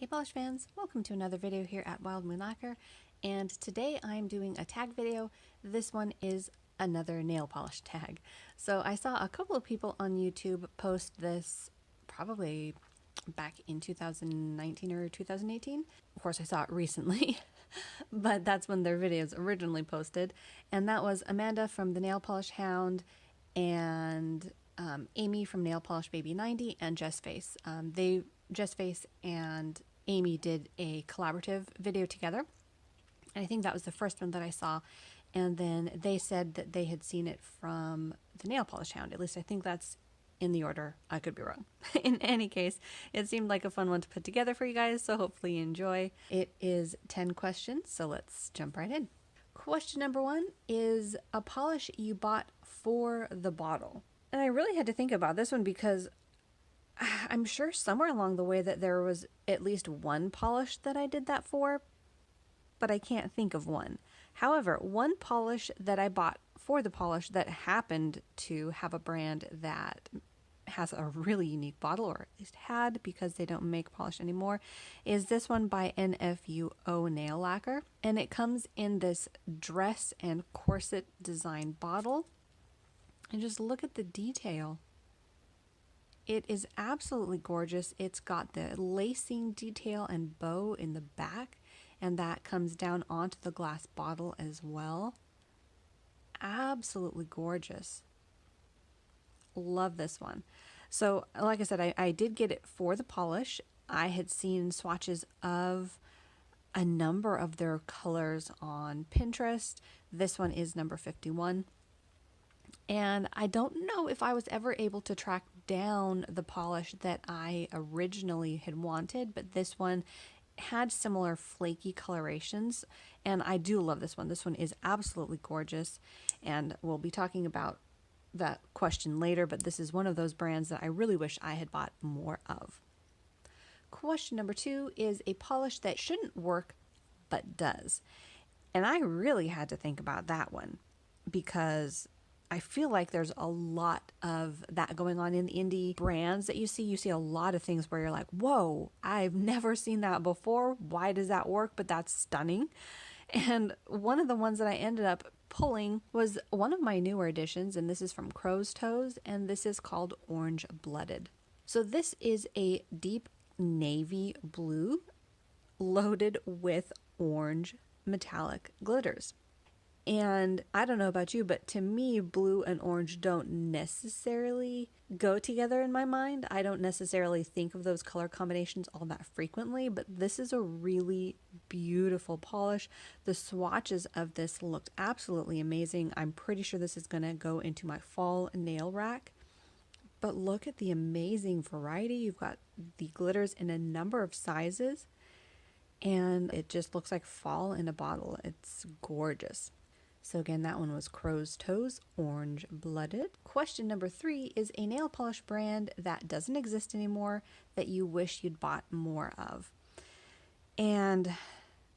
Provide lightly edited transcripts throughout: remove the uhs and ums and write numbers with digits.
Hey polish fans, welcome to another video here at Wild Moon Lacquer, and today I'm doing a tag video. This one is another nail polish tag. So I saw a couple of people on YouTube post this probably back in 2019 or 2018. Of course I saw it recently, but that's when their videos originally posted, and that was Amanda from the Nail Polish Hound and Amy from Nail Polish Baby 90 and Jess Face. Jess Face and Amy did a collaborative video together, and I think that was the first one that I saw, and then they said that they had seen it from the Nail Polish Hound. At least I think that's in the order. I could be wrong. In any case, it seemed like a fun one to put together for you guys, so hopefully you enjoy. It is 10 questions, so let's jump right in. Question number 1 is a polish you bought for the bottle. And I really had to think about this one because I'm sure somewhere along the way that there was at least one polish that I did that for, but I can't think of one. However, one polish that I bought for the polish that happened to have a brand that has a really unique bottle, or at least had, because they don't make polish anymore, is this one by nfu-oh nail lacquer. And it comes in this dress and corset design bottle. And just look at the detail. It is absolutely gorgeous. It's got the lacing detail and bow in the back, and that comes down onto the glass bottle as well. Absolutely gorgeous. Love this one. So like I said, I did get it for the polish. I had seen swatches of a number of their colors on Pinterest. This one is number 51. And I don't know if I was ever able to track down the polish that I originally had wanted, but this one had similar flaky colorations, and I do love this one. This one is absolutely gorgeous, and we'll be talking about that question later, but this is one of those brands that I really wish I had bought more of. Question number 2 is a polish that shouldn't work but does. And I really had to think about that one because I feel like there's a lot of that going on in the indie brands that you see. You see a lot of things where you're like, whoa, I've never seen that before. Why does that work? But that's stunning. And one of the ones that I ended up pulling was one of my newer additions, and this is from Crow's Toes, and this is called Orange Blooded. So this is a deep navy blue loaded with orange metallic glitters. And I don't know about you, but to me, blue and orange don't necessarily go together in my mind. I don't necessarily think of those color combinations all that frequently, but this is a really beautiful polish. The swatches of this looked absolutely amazing. I'm pretty sure this is going to go into my fall nail rack. But look at the amazing variety. You've got the glitters in a number of sizes, and it just looks like fall in a bottle. It's gorgeous. So again, that one was Crow's Toes, Orange Blooded. Question number 3 is a nail polish brand that doesn't exist anymore that you wish you'd bought more of. And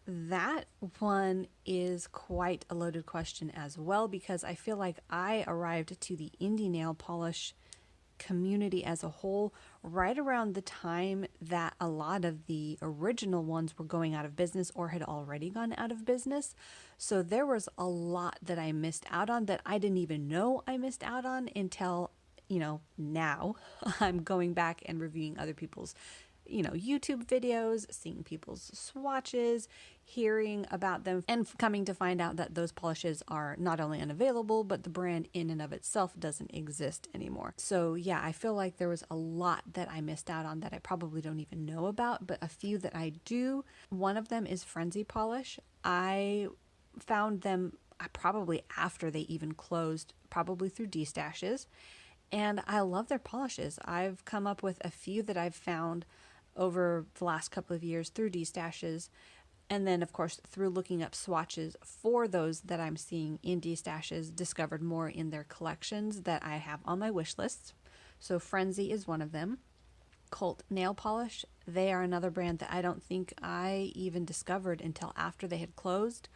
that one is quite a loaded question as well, because I feel like I arrived to the indie nail polish community as a whole right around the time that a lot of the original ones were going out of business or had already gone out of business. So there was a lot that I missed out on that I didn't even know I missed out on until, now I'm going back and reviewing other people's YouTube videos, seeing people's swatches, hearing about them, and coming to find out that those polishes are not only unavailable, but the brand in and of itself doesn't exist anymore. So yeah, I feel like there was a lot that I missed out on that I probably don't even know about, but a few that I do. One of them is Frenzy Polish. I found them probably after they even closed, probably through D-Stashes, and I love their polishes. I've come up with a few that I've found over the last couple of years through D-Stashes, and then of course through looking up swatches for those that I'm seeing in D-Stashes, discovered more in their collections that I have on my wish lists. So Frenzy is one of them. Cult Nail Polish, they are another brand that I don't think I even discovered until after they had closed.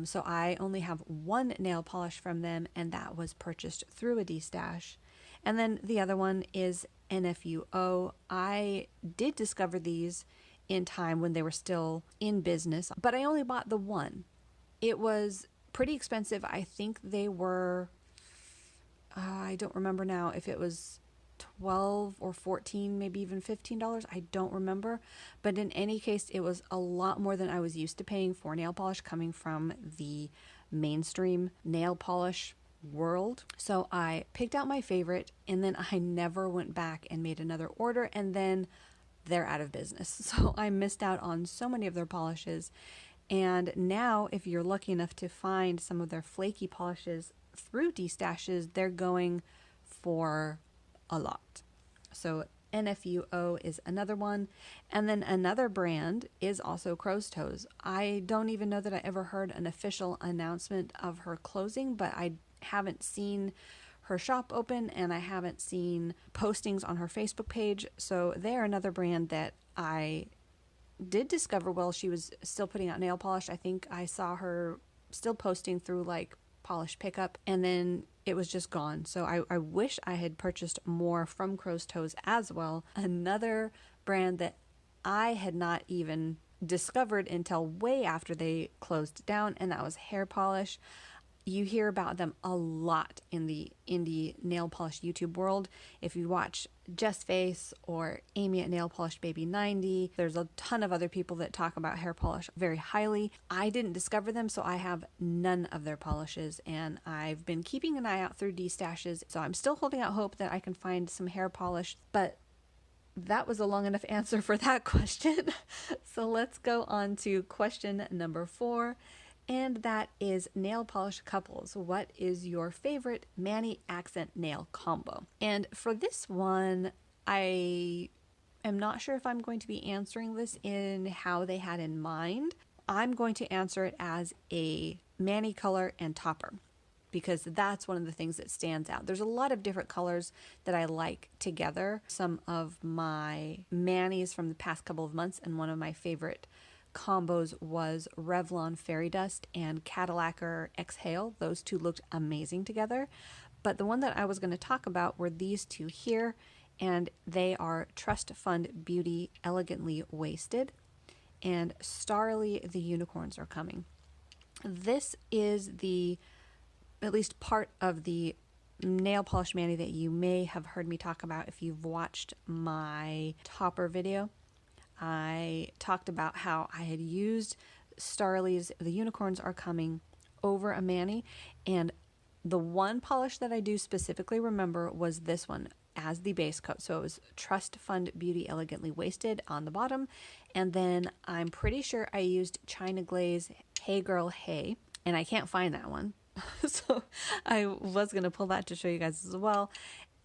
So I only have one nail polish from them, and that was purchased through a D-Stash. And then the other one is nfu-oh. I did discover these in time when they were still in business, but I only bought the one. It was pretty expensive. I think they were, I don't remember now if it was 12 or 14, maybe even $15. I don't remember. But in any case, it was a lot more than I was used to paying for nail polish coming from the mainstream nail polish world. So I picked out my favorite, and then I never went back and made another order, and then they're out of business. So I missed out on so many of their polishes. And now, if you're lucky enough to find some of their flaky polishes through D-stashes, they're going for a lot. So nfu-oh is another one. And then another brand is also Crow's Toes. I don't even know that I ever heard an official announcement of her closing, but I haven't seen her shop open, and I haven't seen postings on her Facebook page. So they're another brand that I did discover while she was still putting out nail polish. I think I saw her still posting through like Polish Pickup, and then it was just gone. So I wish I had purchased more from Crow's Toes as well. Another brand that I had not even discovered until way after they closed down, and that was hair polish. You hear about them a lot in the indie nail polish YouTube world. If you watch Jess Face or Amy at Nail Polish Baby 90, there's a ton of other people that talk about hair polish very highly. I didn't discover them, so I have none of their polishes, and I've been keeping an eye out through D-stashes, so I'm still holding out hope that I can find some hair polish, but that was a long enough answer for that question. So let's go on to question number 4. And that is nail polish couples. What is your favorite mani accent nail combo? And for this one, I am not sure if I'm going to be answering this in how they had in mind. I'm going to answer it as a mani color and topper, because that's one of the things that stands out. There's a lot of different colors that I like together. Some of my manis from the past couple of months, and one of my favorite combos was Revlon Fairy Dust and Lacquer Exhale. Those two looked amazing together. But the one that I was going to talk about were these two here, and they are Trust Fund Beauty Elegantly Wasted and Starrily The Unicorns Are Coming. This is the, at least part of the nail polish mani that you may have heard me talk about if you've watched my topper video. I talked about how I had used Starry's The Unicorns Are Coming over a mani, and the one polish that I do specifically remember was this one as the base coat. So it was Trust Fund Beauty Elegantly Wasted on the bottom, and then I'm pretty sure I used China Glaze Hey Girl Hey, and I can't find that one. So I was going to pull that to show you guys as well.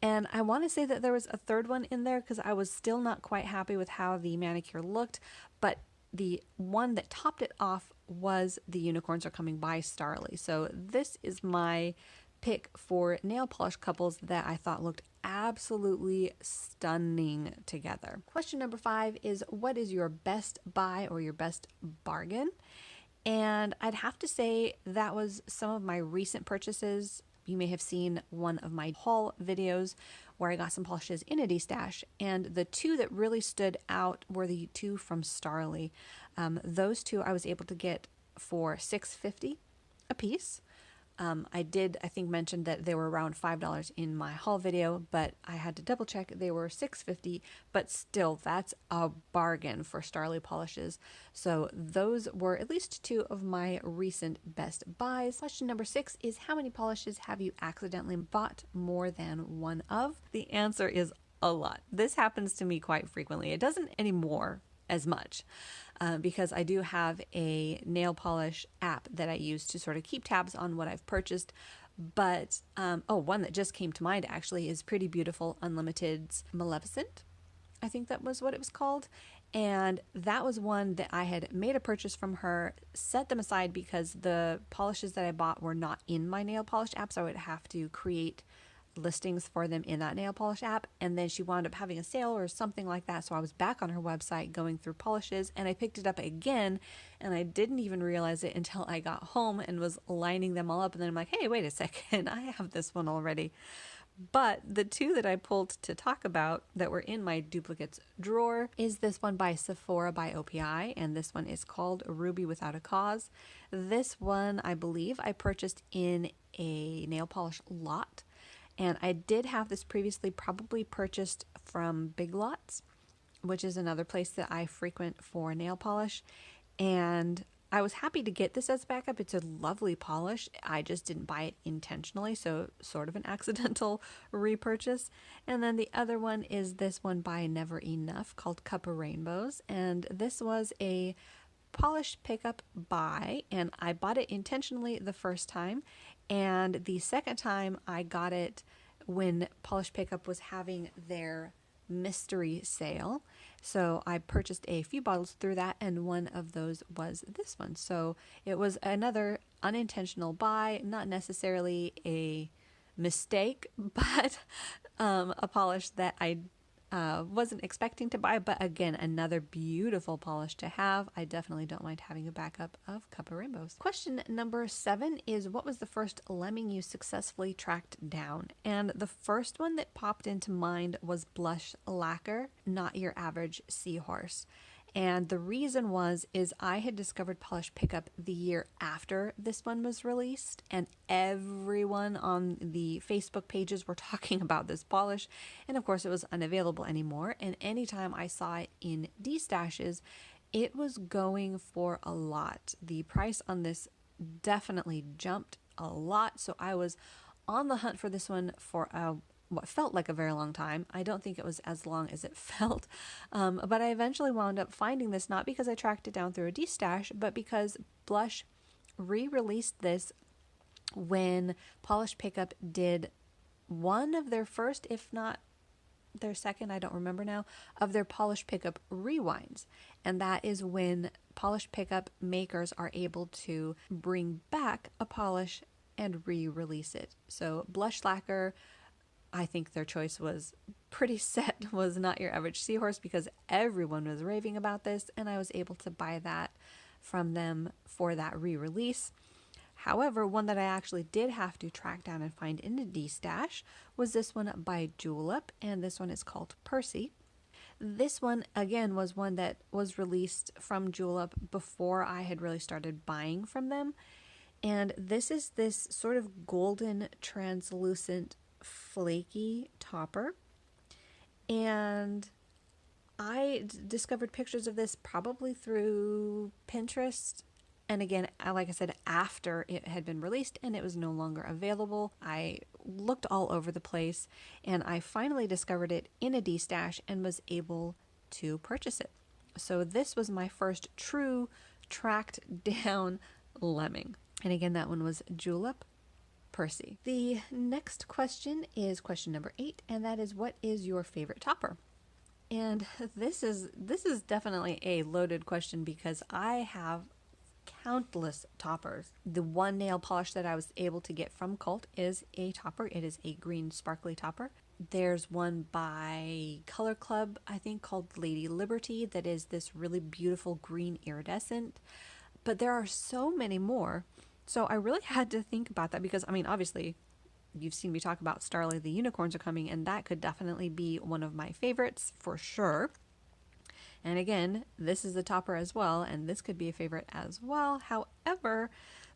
And I want to say that there was a third one in there because I was still not quite happy with how the manicure looked, but the one that topped it off was The Unicorns Are Coming by Starrily. So this is my pick for nail polish couples that I thought looked absolutely stunning together. Question number 5 is, what is your best buy or your best bargain? And I'd have to say that was some of my recent purchases. You may have seen one of my haul videos where I got some polishes in a D-stash, and the two that really stood out were the two from Starrily. Those two I was able to get for $6.50 a piece. I did, I think, mention that they were around $5 in my haul video, but I had to double check. They were $6.50, but still, that's a bargain for Starrily polishes. So those were at least two of my recent best buys. Question number 6 is, how many polishes have you accidentally bought more than one of? The answer is a lot. This happens to me quite frequently. It doesn't anymore as much because I do have a nail polish app that I use to sort of keep tabs on what I've purchased. But one that just came to mind actually is Pretty Beautiful Unlimited's Maleficent. I think that was what it was called. And that was one that I had made a purchase from her, set them aside because the polishes that I bought were not in my nail polish app, so I would have to create listings for them in that nail polish app, and then she wound up having a sale or something like that, so I was back on her website going through polishes, and I picked it up again, and I didn't even realize it until I got home and was lining them all up, and then I'm like, hey, wait a second, I have this one already. But the two that I pulled to talk about that were in my duplicates drawer is this one by Sephora by OPI, and this one is called Ruby Without a Cause. This one, I believe, I purchased in a nail polish lot, and I did have this previously probably purchased from Big Lots, which is another place that I frequent for nail polish, and I was happy to get this as backup. It's a lovely polish. I just didn't buy it intentionally, so sort of an accidental repurchase. And then the other one is this one by Never Enough called Cup of Rainbows. And this was a polish pickup buy, and I bought it intentionally the first time. And the second time I got it when Polish Pickup was having their mystery sale. So I purchased a few bottles through that, and one of those was this one. So it was another unintentional buy, not necessarily a mistake, but a polish that I wasn't expecting to buy, but again, another beautiful polish to have. I definitely don't mind having a backup of Cup of Rainbows. Question number 7 is, what was the first lemming you successfully tracked down? And the first one that popped into mind was Blush Lacquer, Not Your Average Seahorse. And the reason is I had discovered Polish Pickup the year after this one was released, and everyone on the Facebook pages were talking about this polish, and of course it was unavailable anymore, and anytime I saw it in D-stashes, it was going for a lot. The price on this definitely jumped a lot, so I was on the hunt for this one for what felt like a very long time. I don't think it was as long as it felt, but I eventually wound up finding this, not because I tracked it down through a D-stash, but because Blush re-released this when Polish Pickup did one of their first, if not their second, I don't remember now, of their Polish Pickup rewinds. And that is when Polish Pickup makers are able to bring back a polish and re-release it. So Blush Lacquer, I think their choice was pretty set, was Not Your Average Seahorse, because everyone was raving about this, and I was able to buy that from them for that re-release. However, one that I actually did have to track down and find in a D-stash was this one by Julep, and this one is called Percy. This one, again, was one that was released from Julep before I had really started buying from them. And this is this sort of golden, translucent, flaky topper. And I discovered pictures of this probably through Pinterest. And again, like I said, after it had been released and it was no longer available, I looked all over the place and I finally discovered it in a D-stash and was able to purchase it. So this was my first true tracked down lemming. And again, that one was Julep Percy. The next question is question number 8, and that is, what is your favorite topper? And this is definitely a loaded question because I have countless toppers. The one nail polish that I was able to get from Cult is a topper. It is a green sparkly topper. There's one by Color Club, I think, called Lady Liberty, that is this really beautiful green iridescent. But there are so many more. So I really had to think about that because, I mean, obviously, you've seen me talk about Starrily, the unicorns are coming, and that could definitely be one of my favorites for sure. And again, this is a topper as well, and this could be a favorite as well. However,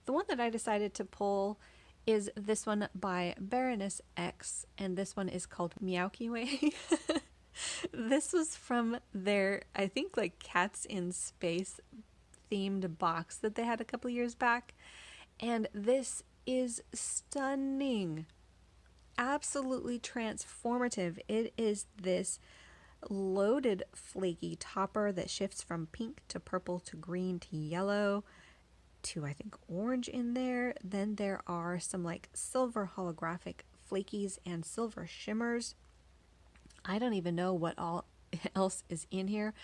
the one that I decided to pull is this one by Baroness X, and this one is called Meowkiwe. This was from their, I think, like Cats in Space themed box that they had a couple years back. And this is stunning. Absolutely transformative. It is this loaded flaky topper that shifts from pink to purple to green to yellow to, I think, orange in there. Then there are some like silver holographic flakies and silver shimmers. I don't even know what all else is in here,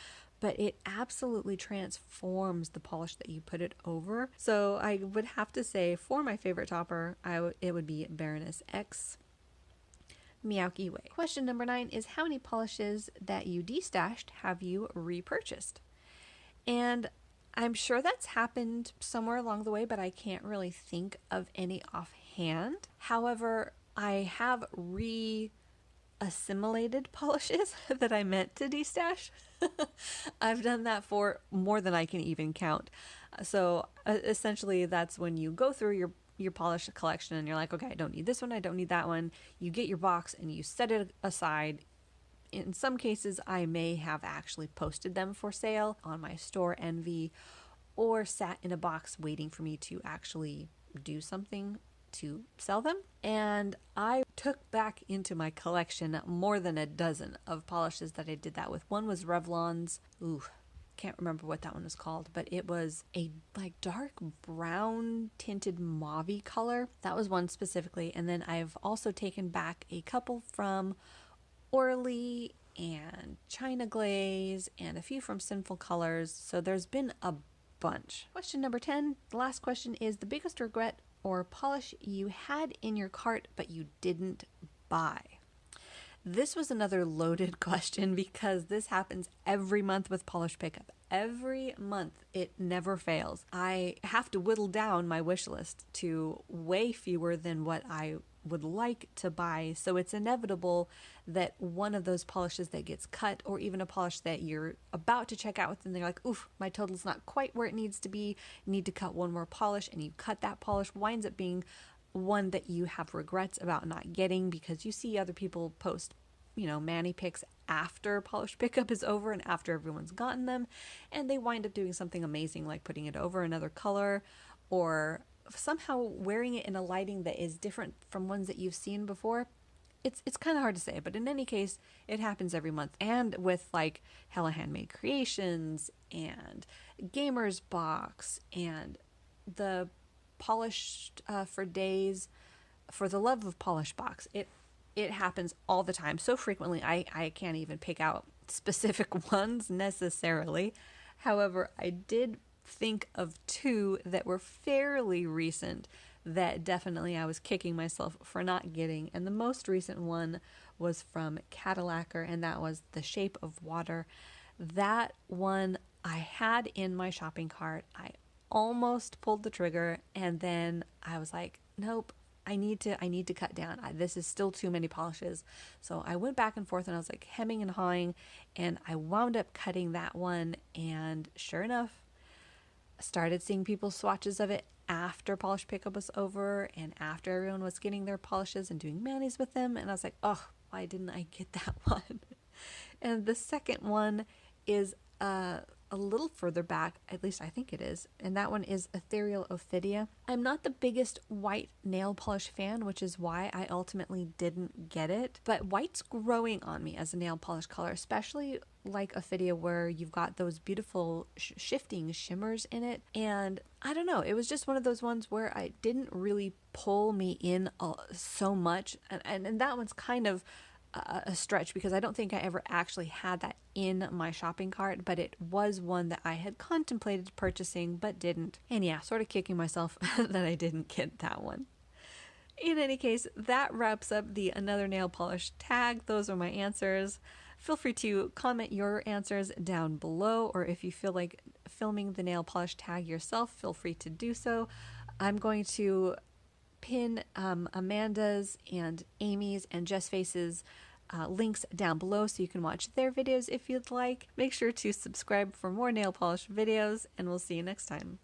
but it absolutely transforms the polish that you put it over. So I would have to say, for my favorite topper, it would be Baroness X. Meowkiwe. Question number 9 is, how many polishes that you de-stashed have you repurchased? And I'm sure that's happened somewhere along the way, but I can't really think of any offhand. However, I have assimilated polishes that I meant to destash. I've done that for more than I can even count. So essentially, that's when you go through your polish collection and you're like, okay, I don't need this one, I don't need that one. You get your box and you set it aside. In some cases, I may have actually posted them for sale on my store Envy, or sat in a box waiting for me to actually do something to sell them. And I took back into my collection more than a dozen of polishes that I did that with. One was Revlon's, can't remember what that one was called, but it was a like dark brown tinted mauve color. That was one specifically. And then I've also taken back a couple from Orly and China Glaze and a few from Sinful Colors. So there's been a bunch. Question number 10, the last question, is the biggest regret or polish you had in your cart but you didn't buy? This was another loaded question because this happens every month with polish pickup. Every month, it never fails. I have to whittle down my wish list to way fewer than what I would like to buy. So it's inevitable that one of those polishes that gets cut, or even a polish that you're about to check out with and they're like, oof, my total's not quite where it needs to be, need to cut one more polish, and you cut that polish, winds up being one that you have regrets about not getting because you see other people post, mani picks after polish pickup is over and after everyone's gotten them, and they wind up doing something amazing like putting it over another color or somehow wearing it in a lighting that is different from ones that you've seen before. It's kind of hard to say, but in any case, it happens every month. And with like Hella Handmade Creations and Gamer's Box and the Polished for Days, for the Love of Polish box, it happens all the time, so frequently I can't even pick out specific ones necessarily. However, I did think of two that were fairly recent that definitely I was kicking myself for not getting, and the most recent one was from Lacquer, and that was The Shape of Water. That one I had in my shopping cart. I almost pulled the trigger, and then I was like, nope, I need to cut down. This is still too many polishes. So I went back and forth and I was like hemming and hawing, and I wound up cutting that one, and sure enough, started seeing people's swatches of it after polish pickup was over and after everyone was getting their polishes and doing manis with them, and I was like, oh, why didn't I get that one? And the second one is a little further back, at least I think it is, and that one is Ethereal Ophidia. I'm not the biggest white nail polish fan, which is why I ultimately didn't get it, but white's growing on me as a nail polish color, especially like Ophidia, where you've got those beautiful shifting shimmers in it. And I don't know, it was just one of those ones where I didn't really pull me in so much, and that one's kind of a stretch because I don't think I ever actually had that in my shopping cart, but it was one that I had contemplated purchasing but didn't. And yeah, sort of kicking myself that I didn't get that one. In any case, that wraps up the Another Nail Polish tag. Those are my answers. Feel free to comment your answers down below, or if you feel like filming the nail polish tag yourself, feel free to do so. I'm going to pin Amanda's and Amy's and Jess Face's links down below so you can watch their videos if you'd like. Make sure to subscribe for more nail polish videos, and we'll see you next time.